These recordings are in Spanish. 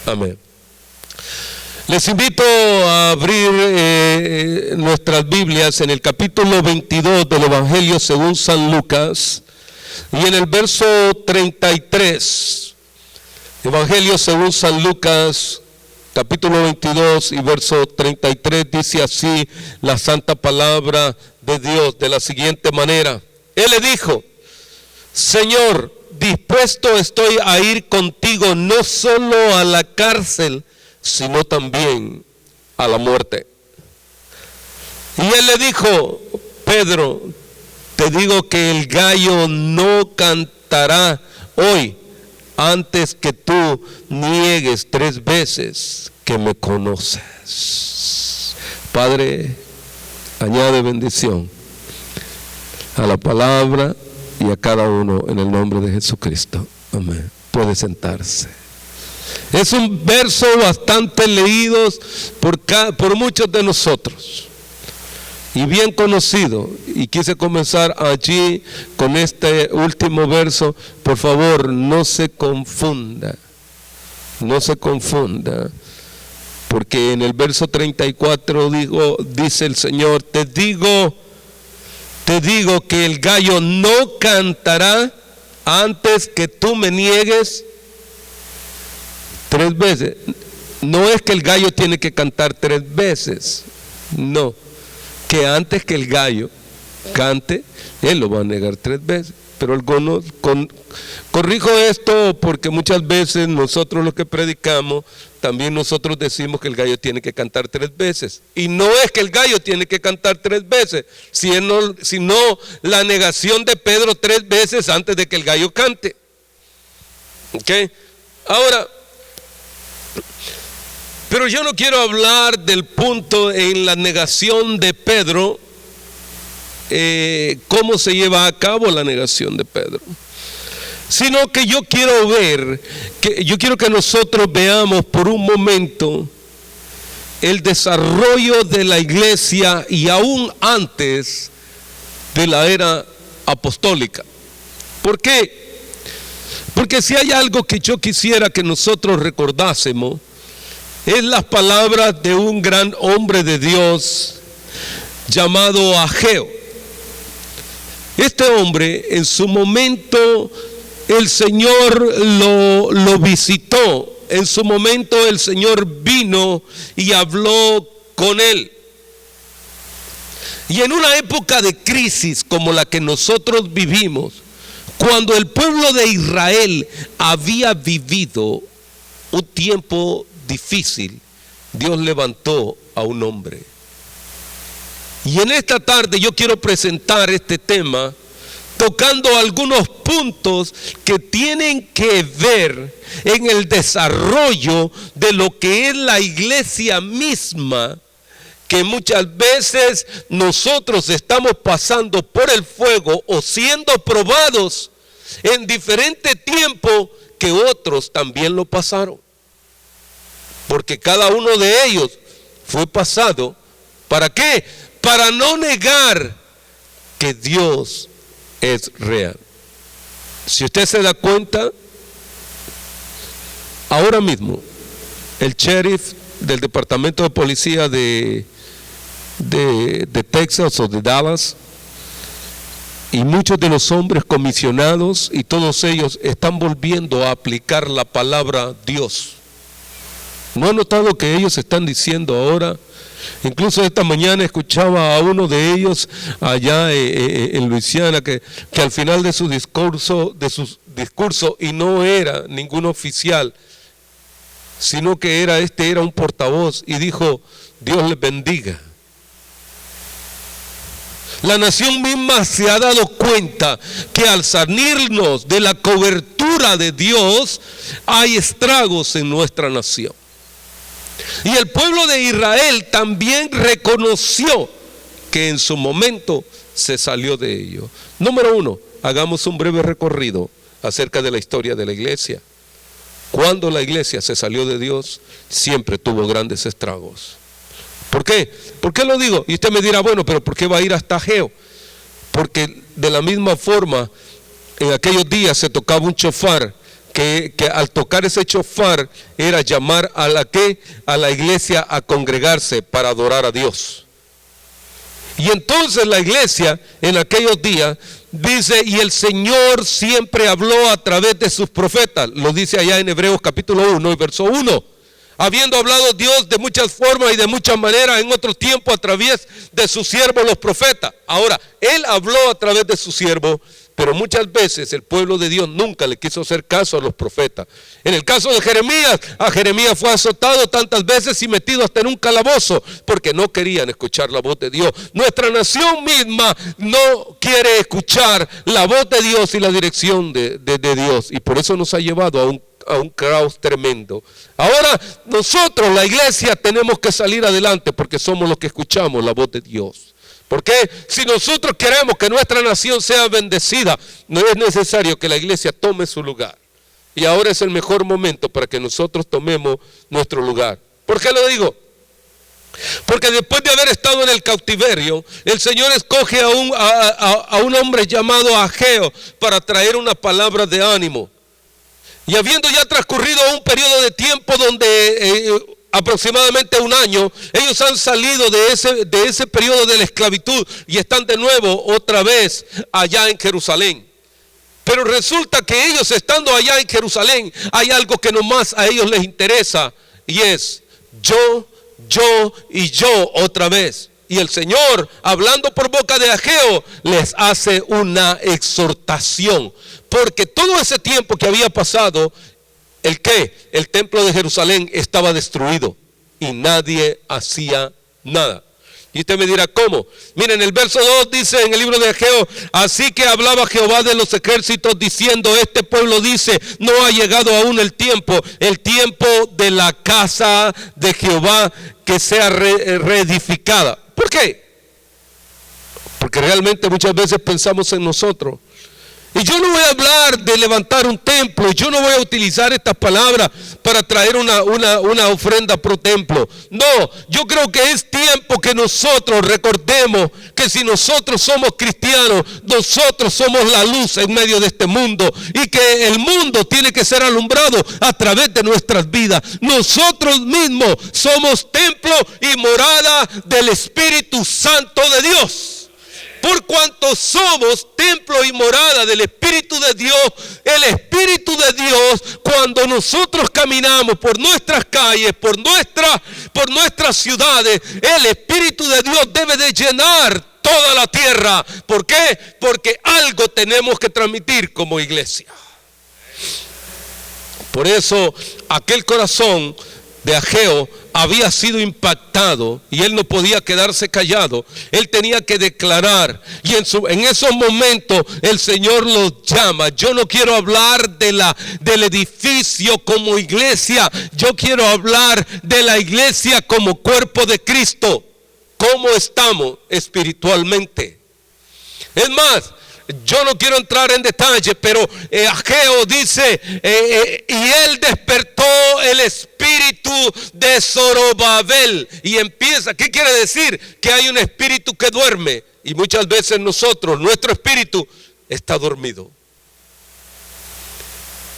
Amén. Les invito a abrir nuestras Biblias en el capítulo 22 del Evangelio según San Lucas y en el verso 33. Evangelio según San Lucas, capítulo 22 y verso 33, dice así la santa palabra de Dios de la siguiente manera. Él le dijo: Señor, dispuesto estoy a ir contigo no solo a la cárcel, sino también a la muerte. Y él le dijo: Pedro, te digo que el gallo no cantará hoy antes que tú niegues 3 veces que me conoces. Padre, añade bendición a la palabra y a cada uno en el nombre de Jesucristo. Amén. Puede sentarse. Es un verso bastante leído por muchos de nosotros y bien conocido, y quise comenzar allí con este último verso. Por favor, no se confunda, porque en el verso 34 dice el Señor: te digo que el gallo no cantará antes que tú me niegues 3 veces. No es que el gallo tiene que cantar 3 veces, no, que antes que el gallo cante, él lo va a negar 3 veces. Pero algunos, corrijo esto porque muchas veces nosotros los que predicamos, también nosotros decimos que el gallo tiene que cantar 3 veces. Y no es que el gallo tiene que cantar 3 veces, sino la negación de Pedro 3 veces antes de que el gallo cante. ¿Ok? Ahora, pero yo no quiero hablar del punto en la negación de Pedro, cómo se lleva a cabo la negación de Pedro, sino que yo quiero que nosotros veamos por un momento el desarrollo de la iglesia y aún antes de la era apostólica. ¿Por qué? Porque si hay algo que yo quisiera que nosotros recordásemos, es las palabras de un gran hombre de Dios llamado Ageo. Este hombre, en su momento, el Señor lo visitó. En su momento el Señor vino y habló con él. Y en una época de crisis como la que nosotros vivimos, cuando el pueblo de Israel había vivido un tiempo difícil, Dios levantó a un hombre. Y en esta tarde yo quiero presentar este tema tocando algunos puntos que tienen que ver en el desarrollo de lo que es la iglesia misma, que muchas veces nosotros estamos pasando por el fuego o siendo probados en diferente tiempo que otros también lo pasaron. Porque cada uno de ellos fue pasado. ¿Para qué? Para no negar que Dios es real. Si usted se da cuenta, ahora mismo el sheriff del departamento de policía de Texas o de Dallas y muchos de los hombres comisionados y todos ellos están volviendo a aplicar la palabra Dios. ¿No han notado que ellos están diciendo ahora? Incluso esta mañana escuchaba a uno de ellos allá en Luisiana que al final de su discurso, y no era ningún oficial, sino que era un portavoz, y dijo: Dios les bendiga. La nación misma se ha dado cuenta que al salirnos de la cobertura de Dios hay estragos en nuestra nación. Y el pueblo de Israel también reconoció que en su momento se salió de ello. Número 1, hagamos un breve recorrido acerca de la historia de la iglesia. Cuando la iglesia se salió de Dios, siempre tuvo grandes estragos. ¿Por qué? ¿Por qué lo digo? Y usted me dirá: bueno, pero ¿por qué va a ir hasta Ageo? Porque de la misma forma, en aquellos días se tocaba un shofar que al tocar ese shofar era llamar a la iglesia a congregarse para adorar a Dios. Y entonces la iglesia en aquellos días dice, y el Señor siempre habló a través de sus profetas. Lo dice allá en Hebreos capítulo 1 y verso 1. Habiendo hablado Dios de muchas formas y de muchas maneras en otros tiempos a través de sus siervos los profetas. Ahora, Él habló a través de sus siervos, pero muchas veces el pueblo de Dios nunca le quiso hacer caso a los profetas. En el caso de Jeremías, a Jeremías fue azotado tantas veces y metido hasta en un calabozo porque no querían escuchar la voz de Dios. Nuestra nación misma no quiere escuchar la voz de Dios y la dirección de Dios, y por eso nos ha llevado a un caos tremendo. Ahora nosotros, la iglesia, tenemos que salir adelante porque somos los que escuchamos la voz de Dios. Porque si nosotros queremos que nuestra nación sea bendecida, no es necesario que la iglesia tome su lugar. Y ahora es el mejor momento para que nosotros tomemos nuestro lugar. ¿Por qué lo digo? Porque después de haber estado en el cautiverio, el Señor escoge a un hombre llamado Ageo para traer una palabra de ánimo. Y habiendo ya transcurrido un periodo de tiempo donde aproximadamente un año, ellos han salido de ese periodo de la esclavitud y están de nuevo otra vez allá en Jerusalén. Pero resulta que ellos, estando allá en Jerusalén, hay algo que nomás a ellos les interesa, y es yo y yo otra vez. Y el Señor, hablando por boca de Ageo, les hace una exhortación, porque todo ese tiempo que había pasado, el templo de Jerusalén estaba destruido y nadie hacía nada. Y usted me dirá, ¿cómo? Miren, el verso 2 dice en el libro de Ageo: así que hablaba Jehová de los ejércitos diciendo, este pueblo dice, no ha llegado aún el tiempo de la casa de Jehová que sea reedificada. ¿Por qué? Porque realmente muchas veces pensamos en nosotros. Y yo no voy a hablar de levantar un templo, yo no voy a utilizar estas palabras para traer una ofrenda pro templo. No, yo creo que es tiempo que nosotros recordemos que si nosotros somos cristianos, nosotros somos la luz en medio de este mundo, y que el mundo tiene que ser alumbrado a través de nuestras vidas. Nosotros mismos somos templo y morada del Espíritu Santo de Dios. Por cuanto somos templo y morada del Espíritu de Dios, el Espíritu de Dios, cuando nosotros caminamos por nuestras calles, por nuestras ciudades, el Espíritu de Dios debe de llenar toda la tierra. ¿Por qué? Porque algo tenemos que transmitir como iglesia. Por eso aquel corazón de Ageo había sido impactado y él no podía quedarse callado. Él tenía que declarar, y en esos momentos el Señor los llama. Yo no quiero hablar del edificio como iglesia, yo quiero hablar de la iglesia como cuerpo de Cristo. ¿Cómo estamos espiritualmente? Es más, yo no quiero entrar en detalle, pero Ageo dice, y él despertó el espíritu de Zorobabel. Y empieza, ¿qué quiere decir? Que hay un espíritu que duerme. Y muchas veces nuestro espíritu está dormido.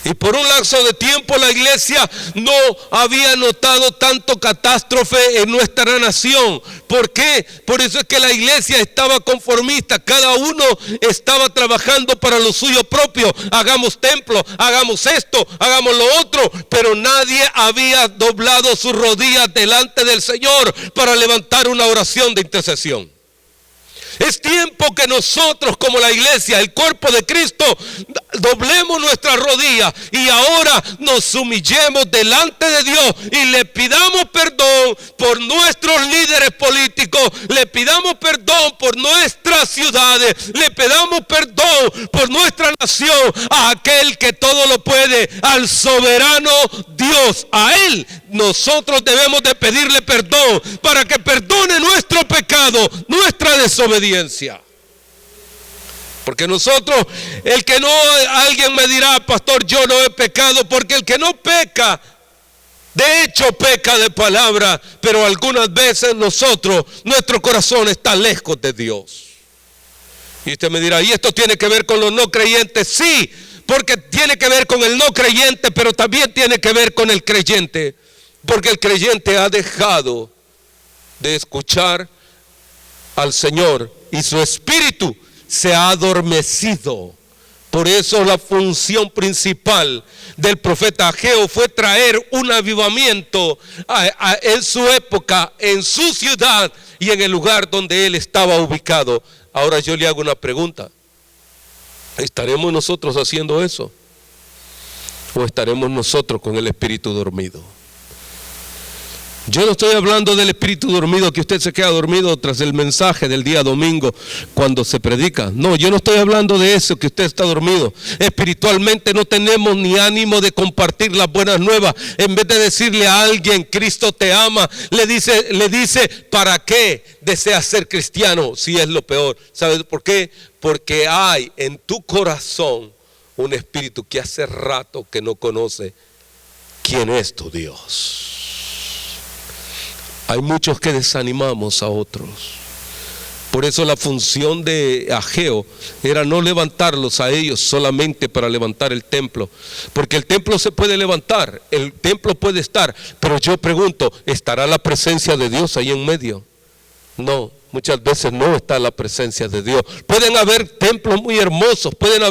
Y por un lapso de tiempo la iglesia no había notado tanto catástrofe en nuestra nación. ¿Por qué? Por eso es que la iglesia estaba conformista. Cada uno estaba trabajando para lo suyo propio. Hagamos templo, hagamos esto, hagamos lo otro. Pero nadie había doblado sus rodillas delante del Señor para levantar una oración de intercesión. Es tiempo que nosotros como la iglesia, el cuerpo de Cristo, doblemos nuestras rodillas y ahora nos humillemos delante de Dios y le pidamos perdón por nuestros líderes políticos, le pidamos perdón por nuestras ciudades, le pidamos perdón por nuestra nación, a aquel que todo lo puede, al soberano Dios. A Él nosotros debemos de pedirle perdón para que perdone nuestro pecado, nuestra desobediencia. Porque nosotros, alguien me dirá, pastor, yo no he pecado, porque el que no peca, de hecho peca de palabra, pero algunas veces nuestro corazón está lejos de Dios. Y usted me dirá, ¿y esto tiene que ver con los no creyentes? Sí, porque tiene que ver con el no creyente, pero también tiene que ver con el creyente, porque el creyente ha dejado de escuchar al Señor y su espíritu se ha adormecido. Por eso la función principal del profeta Ageo fue traer un avivamiento en su época, en su ciudad y en el lugar donde él estaba ubicado. Ahora yo le hago una pregunta: ¿estaremos nosotros haciendo eso? ¿O estaremos nosotros con el espíritu dormido? Yo no estoy hablando del espíritu dormido, que usted se queda dormido tras el mensaje del día domingo cuando se predica. No, yo no estoy hablando de eso, que usted está dormido. Espiritualmente no tenemos ni ánimo de compartir las buenas nuevas. En vez de decirle a alguien, Cristo te ama, le dice, ¿para qué deseas ser cristiano si es lo peor? ¿Sabes por qué? Porque hay en tu corazón un espíritu que hace rato que no conoce quién es tu Dios. Hay muchos que desanimamos a otros. Por eso la función de Ageo era no levantarlos a ellos solamente para levantar el templo, porque el templo se puede levantar, el templo puede estar, pero yo pregunto, ¿estará la presencia de Dios ahí en medio? No, muchas veces no está la presencia de Dios. Pueden haber templos muy hermosos, pueden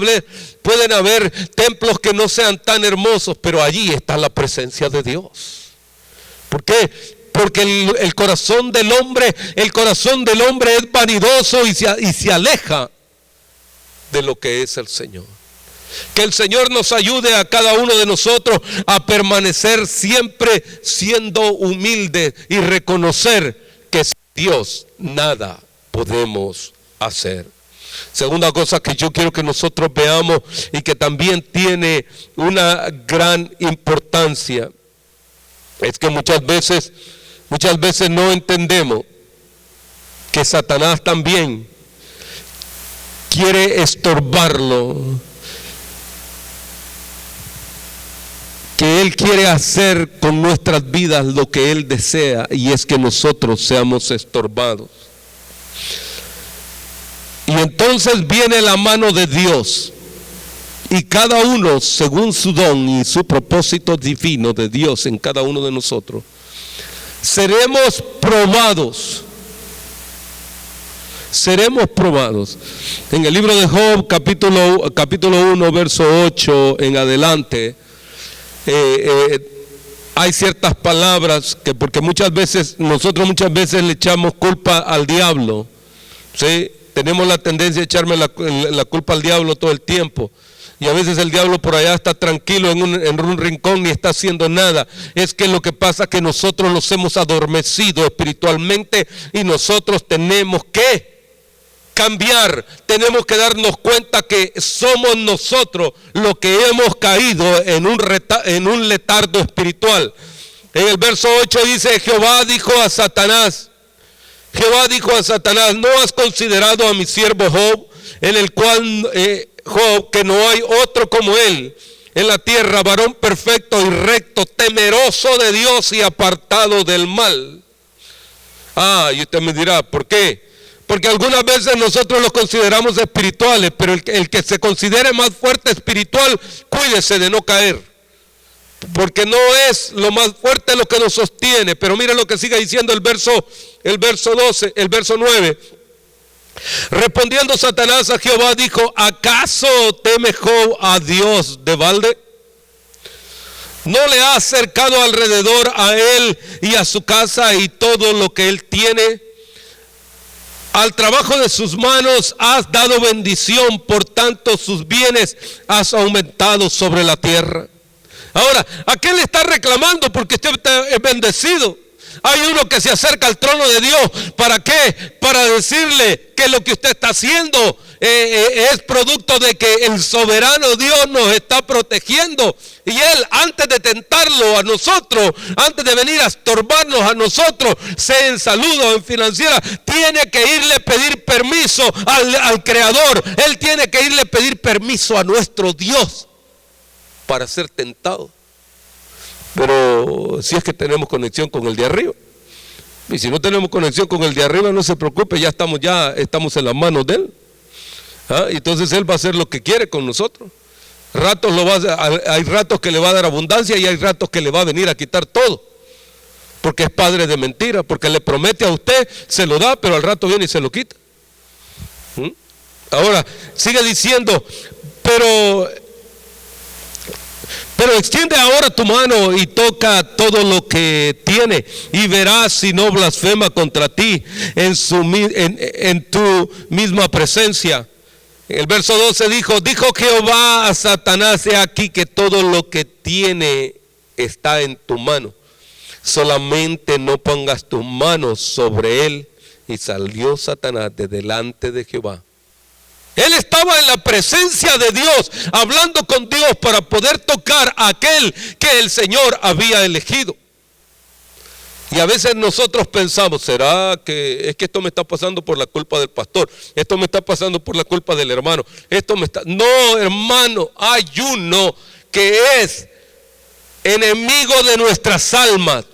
haber templos que no sean tan hermosos, pero allí está la presencia de Dios. ¿Por qué? Porque el corazón del hombre es vanidoso y se aleja de lo que es el Señor. Que el Señor nos ayude a cada uno de nosotros a permanecer siempre siendo humildes y reconocer que sin Dios nada podemos hacer. Segunda cosa que yo quiero que nosotros veamos y que también tiene una gran importancia es que muchas veces no entendemos que Satanás también quiere estorbarlo, que él quiere hacer con nuestras vidas lo que él desea, y es que nosotros seamos estorbados. Y entonces viene la mano de Dios, y cada uno según su don y su propósito divino de Dios en cada uno de nosotros seremos probados. Seremos probados. En el libro de Job, capítulo 1, verso 8 en adelante, hay ciertas palabras que, porque nosotros muchas veces le echamos culpa al diablo, ¿sí? Tenemos la tendencia a echarme la culpa al diablo todo el tiempo. Y a veces el diablo por allá está tranquilo en un rincón ni está haciendo nada. Es que lo que pasa es que nosotros nos hemos adormecido espiritualmente y nosotros tenemos que cambiar. Tenemos que darnos cuenta que somos nosotros los que hemos caído en un letargo espiritual. En el verso 8 dice: Jehová dijo a Satanás, ¿no has considerado a mi siervo Job, en el cual Job, que no hay otro como él en la tierra, varón perfecto y recto, temeroso de Dios y apartado del mal? Y usted me dirá, ¿por qué? Porque algunas veces nosotros los consideramos espirituales, pero el que se considere más fuerte espiritual, cuídese de no caer, porque no es lo más fuerte lo que nos sostiene. Pero mire lo que sigue diciendo el verso 9. Respondiendo Satanás a Jehová dijo: ¿acaso teme Job a Dios de balde? ¿No le ha acercado alrededor a él y a su casa y todo lo que él tiene? Al trabajo de sus manos has dado bendición, por tanto sus bienes has aumentado sobre la tierra. Ahora, ¿a qué le está reclamando? Porque usted es bendecido. Hay uno que se acerca al trono de Dios. ¿Para qué? Para decirle que lo que usted está haciendo es producto de que el soberano Dios nos está protegiendo. Y él, antes de tentarlo a nosotros, antes de venir a estorbarnos a nosotros, sea en salud o en financiera, tiene que irle a pedir permiso al Creador. Él tiene que irle a pedir permiso a nuestro Dios para ser tentado. Pero si es que tenemos conexión con el de arriba. Y si no tenemos conexión con el de arriba, no se preocupe, ya estamos en las manos de él. Entonces él va a hacer lo que quiere con nosotros. hay ratos que le va a dar abundancia y hay ratos que le va a venir a quitar todo. Porque es padre de mentira, porque le promete a usted, se lo da, pero al rato viene y se lo quita. Ahora, sigue diciendo, pero extiende ahora tu mano y toca todo lo que tiene y verás si no blasfema contra ti en tu misma presencia. El verso 12 dijo Jehová a Satanás: he aquí que todo lo que tiene está en tu mano, solamente no pongas tus manos sobre él. Y salió Satanás de delante de Jehová. Él estaba en la presencia de Dios, hablando con Dios para poder tocar a aquel que el Señor había elegido. Y a veces nosotros pensamos, ¿será que es que esto me está pasando por la culpa del pastor? Esto me está pasando por la culpa del hermano. No, hermano, hay uno que es enemigo de nuestras almas.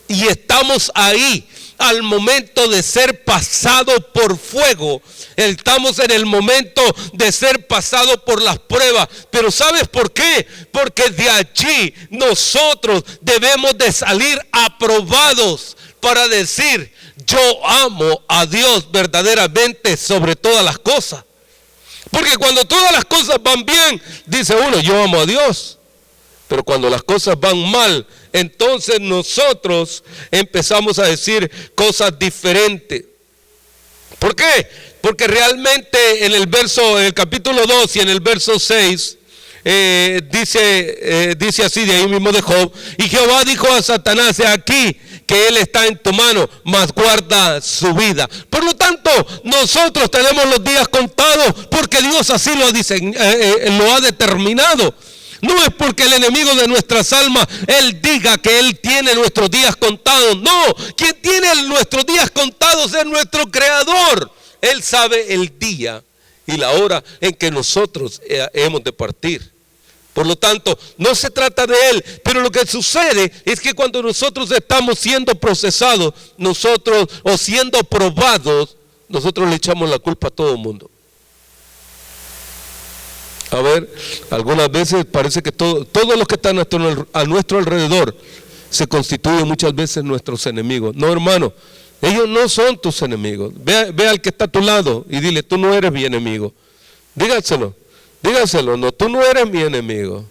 Y estamos ahí al momento de ser pasado por fuego. Estamos en el momento de ser pasado por las pruebas. Pero ¿sabes por qué? Porque de allí nosotros debemos de salir aprobados para decir: yo amo a Dios verdaderamente sobre todas las cosas. Porque cuando todas las cosas van bien, dice uno: yo amo a Dios. Pero cuando las cosas van mal, entonces nosotros empezamos a decir cosas diferentes. ¿Por qué? Porque realmente en el capítulo 2 y en el verso 6 dice así, de ahí mismo de Job: y Jehová dijo a Satanás: he aquí que él está en tu mano, mas guarda su vida. Por lo tanto, nosotros tenemos los días contados porque Dios así lo ha determinado. No es porque el enemigo de nuestras almas, él diga que él tiene nuestros días contados. No, quien tiene nuestros días contados es nuestro Creador. Él sabe el día y la hora en que nosotros hemos de partir. Por lo tanto, no se trata de él, pero lo que sucede es que cuando nosotros estamos siendo procesados, o siendo probados, nosotros le echamos la culpa a todo el mundo. A ver, algunas veces parece que todos los que están a nuestro alrededor se constituyen muchas veces nuestros enemigos. No, hermano, ellos no son tus enemigos. Ve al que está a tu lado y dile: tú no eres mi enemigo. Dígaselo, no, tú no eres mi enemigo.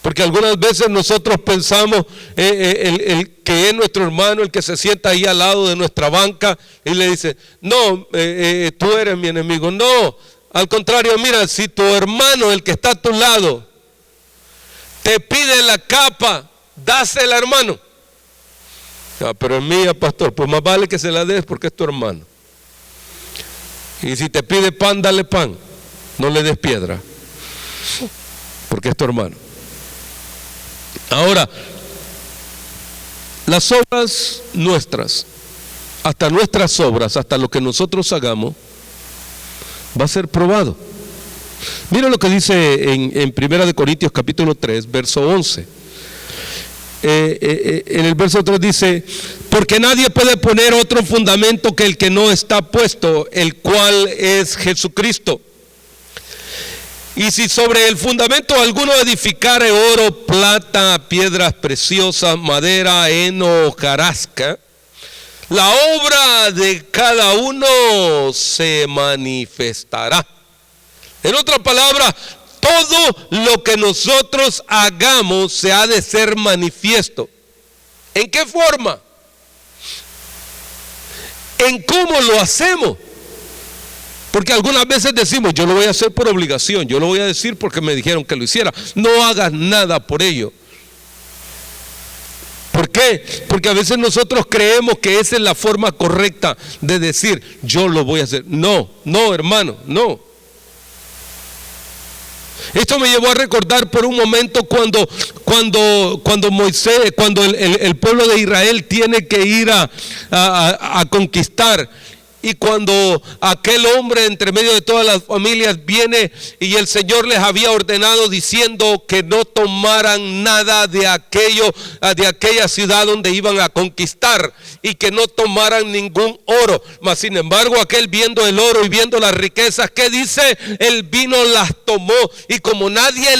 Porque algunas veces nosotros pensamos el que es nuestro hermano, el que se sienta ahí al lado de nuestra banca y le dice: no, tú eres mi enemigo. No. Al contrario, mira, si tu hermano, el que está a tu lado, te pide la capa, dásela, hermano. Pero es mía, pastor. Pues más vale que se la des porque es tu hermano. Y si te pide pan, dale pan. No le des piedra, porque es tu hermano. Ahora, las obras nuestras, hasta nuestras obras, hasta lo que nosotros hagamos, va a ser probado. Mira lo que dice en 1 Corintios capítulo 3, verso 11. En el verso 3 dice: porque nadie puede poner otro fundamento que el que no está puesto, el cual es Jesucristo. Y si sobre el fundamento alguno edificare oro, plata, piedras preciosas, madera, heno, hojarasca, la obra de cada uno se manifestará. En otra palabra, todo lo que nosotros hagamos se ha de ser manifiesto. ¿En qué forma? ¿En cómo lo hacemos? Porque algunas veces decimos: yo lo voy a hacer por obligación, yo lo voy a decir porque me dijeron que lo hiciera. No hagas nada por ello. ¿Por qué? Porque a veces nosotros creemos que esa es la forma correcta de decir: yo lo voy a hacer. No, hermano, no. Esto me llevó a recordar por un momento cuando Moisés, cuando el pueblo de Israel tiene que ir a conquistar. Y cuando aquel hombre entre medio de todas las familias viene y el Señor les había ordenado diciendo que no tomaran nada de aquello, de aquella ciudad donde iban a conquistar, y que no tomaran ningún oro. Mas sin embargo, aquel viendo el oro y viendo las riquezas, ¿qué dice? El vino las tomó, y como nadie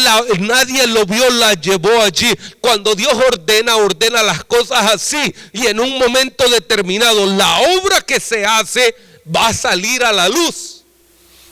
lo vio, las llevó allí. Cuando Dios ordena las cosas así, y en un momento determinado la obra que se hace va a salir a la luz.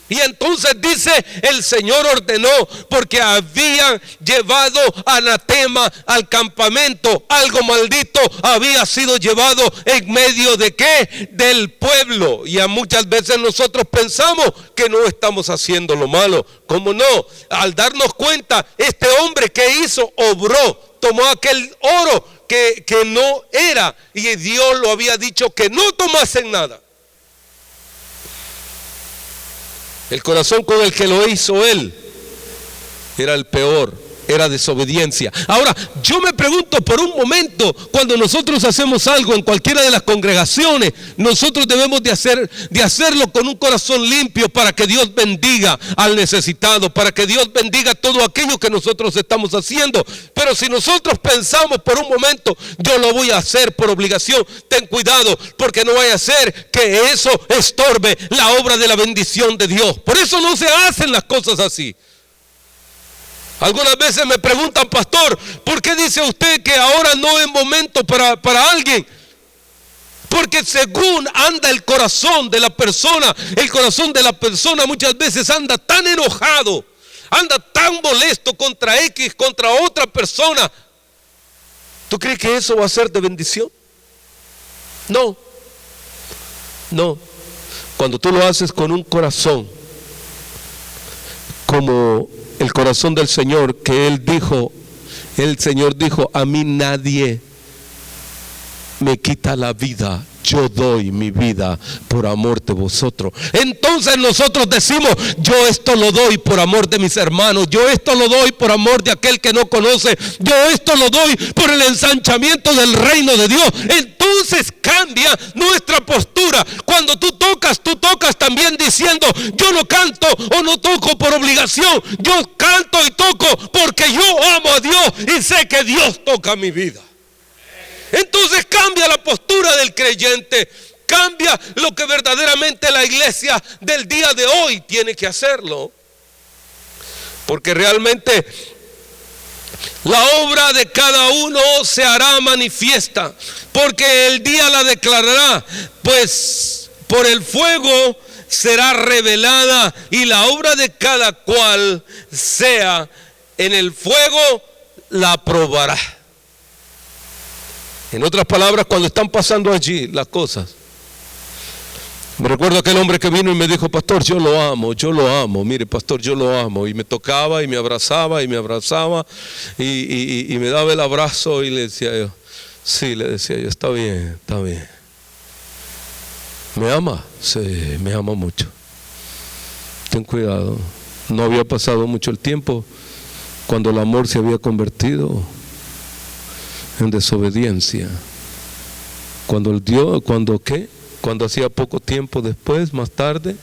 Y entonces dice, el Señor ordenó, porque habían llevado anatema al campamento, algo maldito había sido llevado en medio de ¿qué? Del pueblo. Y a muchas veces nosotros pensamos que no estamos haciendo lo malo. ¿Cómo no? Al darnos cuenta, este hombre que hizo, obró, tomó aquel oro que no era, y Dios lo había dicho que no tomasen nada. El corazón con el que lo hizo él era el peor, era desobediencia. Ahora, yo me pregunto por un momento, cuando nosotros hacemos algo en cualquiera de las congregaciones, nosotros debemos de hacerlo con un corazón limpio, para que Dios bendiga al necesitado, para que Dios bendiga todo aquello que nosotros estamos haciendo. Pero si nosotros pensamos por un momento, yo lo voy a hacer por obligación, ten cuidado, porque no vaya a ser que eso estorbe la obra de la bendición de Dios. Por eso no se hacen las cosas así. Algunas veces me preguntan, pastor, ¿por qué dice usted que ahora no es momento para alguien? Porque según anda el corazón de la persona muchas veces anda tan enojado, anda tan molesto contra X, contra otra persona. ¿Tú crees que eso va a ser de bendición? No. Cuando tú lo haces con un corazón como el corazón del Señor, que el Señor dijo, a mí nadie me quita la vida, yo doy mi vida por amor de vosotros. Entonces nosotros decimos, yo esto lo doy por amor de mis hermanos, yo esto lo doy por amor de aquel que no conoce, yo esto lo doy por el ensanchamiento del reino de Dios. Entonces cambia nuestra postura. Cuando tú tocas también diciendo, yo no canto o no toco por obligación, yo canto y toco porque yo amo a Dios y sé que Dios toca mi vida. Entonces cambia la postura del creyente, cambia lo que verdaderamente la iglesia del día de hoy tiene que hacerlo. Porque realmente la obra de cada uno se hará manifiesta, porque el día la declarará, pues por el fuego será revelada, y la obra de cada cual sea en el fuego la probará. En otras palabras, cuando están pasando allí las cosas, me recuerdo aquel hombre que vino y me dijo, pastor, yo lo amo, mire pastor, yo lo amo, y me tocaba y me abrazaba y me daba el abrazo, y le decía yo, sí, le decía yo, está bien. ¿Me ama? Sí, me ama mucho. Ten cuidado, no había pasado mucho el tiempo cuando el amor se había convertido en desobediencia. Cuando hacía poco tiempo después, más tarde,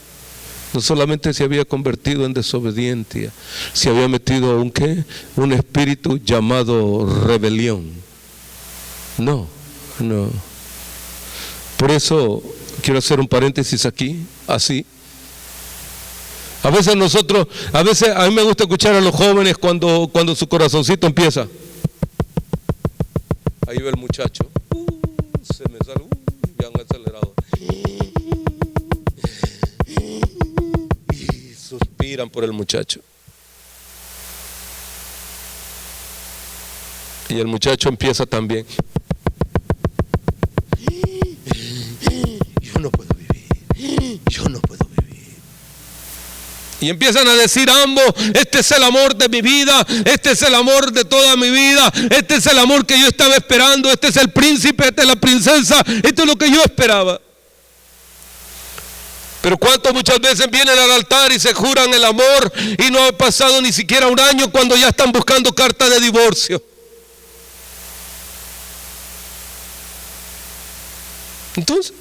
no solamente se había convertido en desobediencia, se había metido un espíritu llamado rebelión. No. Por eso quiero hacer un paréntesis aquí, así. A veces a mí me gusta escuchar a los jóvenes cuando su corazoncito empieza. Ahí ve el muchacho, se me sale, ya han acelerado, y suspiran por el muchacho. Y el muchacho empieza también. Yo no puedo vivir. Y empiezan a decir ambos, este es el amor de mi vida, este es el amor de toda mi vida, este es el amor que yo estaba esperando, este es el príncipe, esta es la princesa, esto es lo que yo esperaba. Pero ¿cuántos muchas veces vienen al altar y se juran el amor y no ha pasado ni siquiera un año cuando ya están buscando carta de divorcio? Entonces,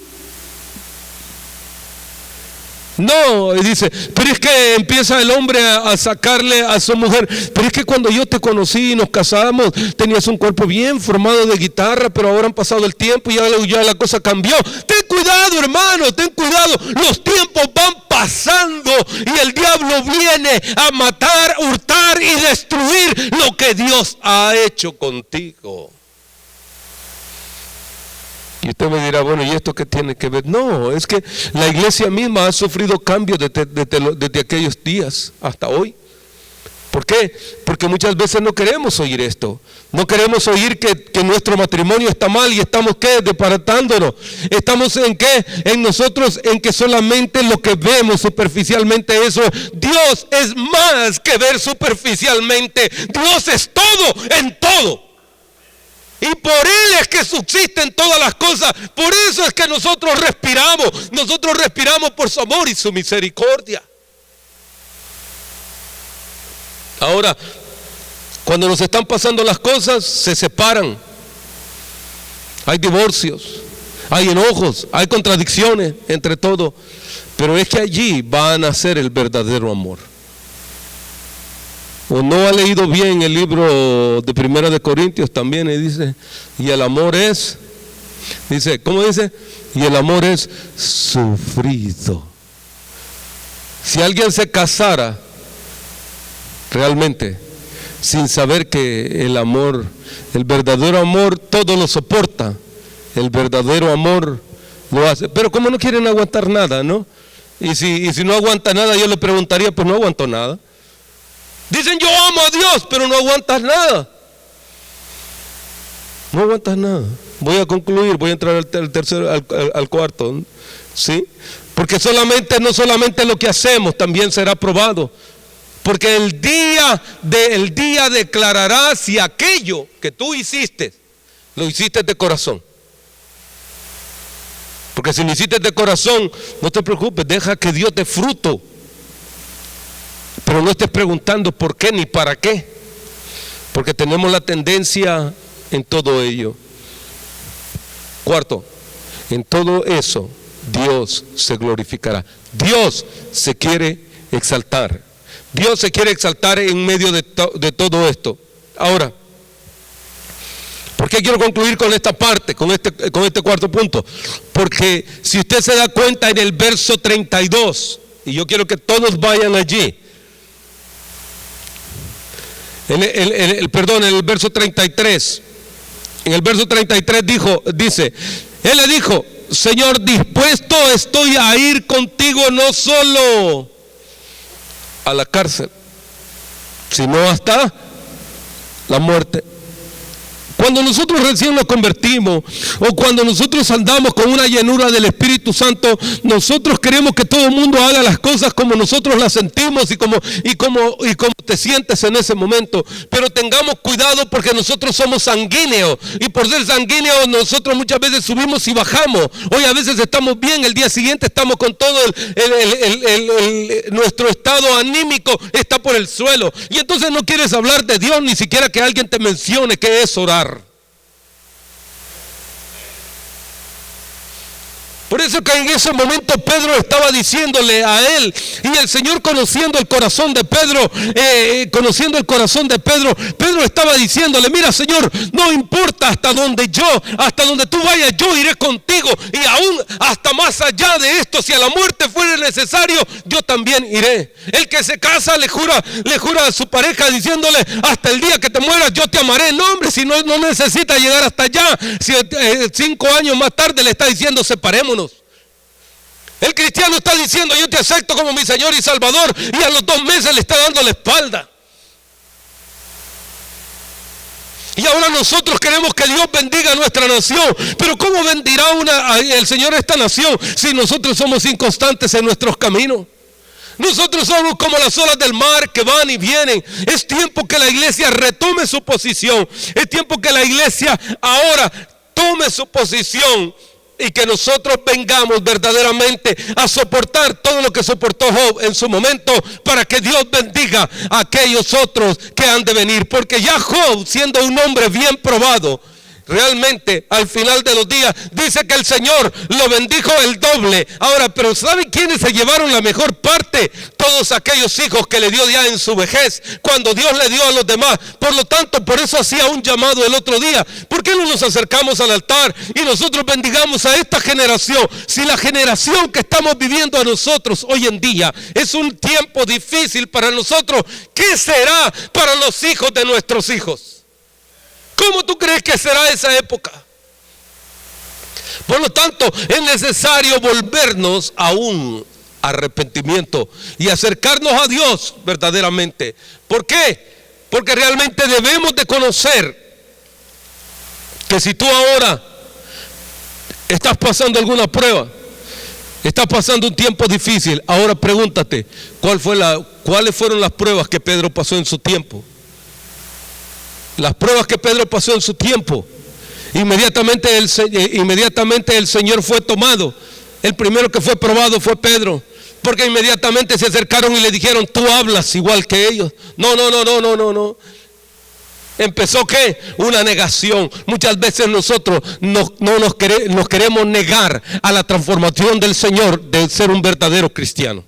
No, dice, pero es que empieza el hombre a sacarle a su mujer, pero es que cuando yo te conocí y nos casamos, tenías un cuerpo bien formado de guitarra, pero ahora han pasado el tiempo y ya la cosa cambió. Ten cuidado, hermano, ten cuidado, los tiempos van pasando y el diablo viene a matar, hurtar y destruir lo que Dios ha hecho contigo. Y usted me dirá, bueno, ¿y esto qué tiene que ver? No, es que la iglesia misma ha sufrido cambios desde aquellos días hasta hoy. ¿Por qué? Porque muchas veces no queremos oír esto. No queremos oír que nuestro matrimonio está mal y estamos, ¿qué? Desbaratándonos. ¿Estamos en qué? En nosotros, en que solamente lo que vemos superficialmente eso. Dios es más que ver superficialmente. Dios es todo en todo. Y por Él es que subsisten todas las cosas. Por eso es que nosotros respiramos. Nosotros respiramos por su amor y su misericordia. Ahora, cuando nos están pasando las cosas, se separan. Hay divorcios, hay enojos, hay contradicciones entre todo. Pero es que allí va a nacer el verdadero amor. O no ha leído bien el libro de Primera de Corintios también, y dice, y el amor es, dice, ¿cómo dice? Y el amor es sufrido. Si alguien se casara realmente sin saber que el amor, el verdadero amor, todo lo soporta, el verdadero amor lo hace, pero como no quieren aguantar nada, ¿no? Y si no aguanta nada, yo le preguntaría, pues no aguanto nada. Dicen, yo amo a Dios, pero no aguantas nada. No aguantas nada. Voy a concluir, voy a entrar al cuarto, ¿sí? Porque no solamente lo que hacemos también será probado. Porque el día declarará si aquello que tú hiciste, lo hiciste de corazón. Porque si lo hiciste de corazón, no te preocupes, deja que Dios dé fruto. Pero no estés preguntando por qué ni para qué, porque tenemos la tendencia en todo ello. Cuarto, en todo eso Dios se glorificará. Dios se quiere exaltar. Dios se quiere exaltar en medio de todo esto. Ahora, ¿por qué quiero concluir con esta parte, con este cuarto punto? Porque si usted se da cuenta en el verso 32, y yo quiero que todos vayan allí, en el verso 33. En el verso 33 dice, él le dijo, Señor, dispuesto estoy a ir contigo no solo a la cárcel, sino hasta la muerte. Cuando nosotros recién nos convertimos o cuando nosotros andamos con una llenura del Espíritu Santo, nosotros queremos que todo el mundo haga las cosas como nosotros las sentimos y como te sientes en ese momento. Pero tengamos cuidado porque nosotros somos sanguíneos y por ser sanguíneos nosotros muchas veces subimos y bajamos. Hoy a veces estamos bien, el día siguiente estamos con todo nuestro estado anímico está por el suelo. Y entonces no quieres hablar de Dios ni siquiera que alguien te mencione qué es orar. Por eso que en ese momento Pedro estaba diciéndole a él, y el Señor conociendo el corazón de Pedro, Pedro estaba diciéndole, mira Señor, no importa hasta donde tú vayas, yo iré contigo, y aún hasta más allá de esto, si a la muerte fuera necesario, yo también iré. El que se casa le jura a su pareja diciéndole, hasta el día que te mueras yo te amaré. No, hombre, si no necesita llegar hasta allá, si 5 años más tarde le está diciendo separémonos. El cristiano está diciendo yo te acepto como mi Señor y Salvador, y a los 2 meses le está dando la espalda. Y ahora nosotros queremos que Dios bendiga a nuestra nación, pero ¿cómo bendirá el Señor a esta nación si nosotros somos inconstantes en nuestros caminos? Nosotros somos como las olas del mar que van y vienen. Es tiempo que la iglesia retome su posición. Es tiempo que la iglesia ahora tome su posición y que nosotros vengamos verdaderamente a soportar todo lo que soportó Job en su momento, para que Dios bendiga a aquellos otros que han de venir. Porque ya Job, siendo un hombre bien probado, realmente al final de los días dice que el Señor lo bendijo el doble. Ahora, pero ¿saben quiénes se llevaron la mejor parte? Todos aquellos hijos que le dio ya en su vejez, cuando Dios le dio a los demás. Por lo tanto, por eso hacía un llamado el otro día: ¿por qué no nos acercamos al altar y nosotros bendigamos a esta generación? Si la generación que estamos viviendo a nosotros hoy en día es un tiempo difícil para nosotros, ¿qué será para los hijos de nuestros hijos? ¿Cómo tú crees que será esa época? Por lo tanto, es necesario volvernos a un arrepentimiento y acercarnos a Dios verdaderamente. ¿Por qué? Porque realmente debemos de conocer que si tú ahora estás pasando alguna prueba, estás pasando un tiempo difícil, ahora pregúntate, ¿cuáles fueron las pruebas que Pedro pasó en su tiempo? Las pruebas que Pedro pasó en su tiempo, inmediatamente el Señor fue tomado. El primero que fue probado fue Pedro, porque inmediatamente se acercaron y le dijeron: tú hablas igual que ellos. No. Empezó ¿qué? Una negación. Muchas veces nosotros nos queremos negar a la transformación del Señor de ser un verdadero cristiano.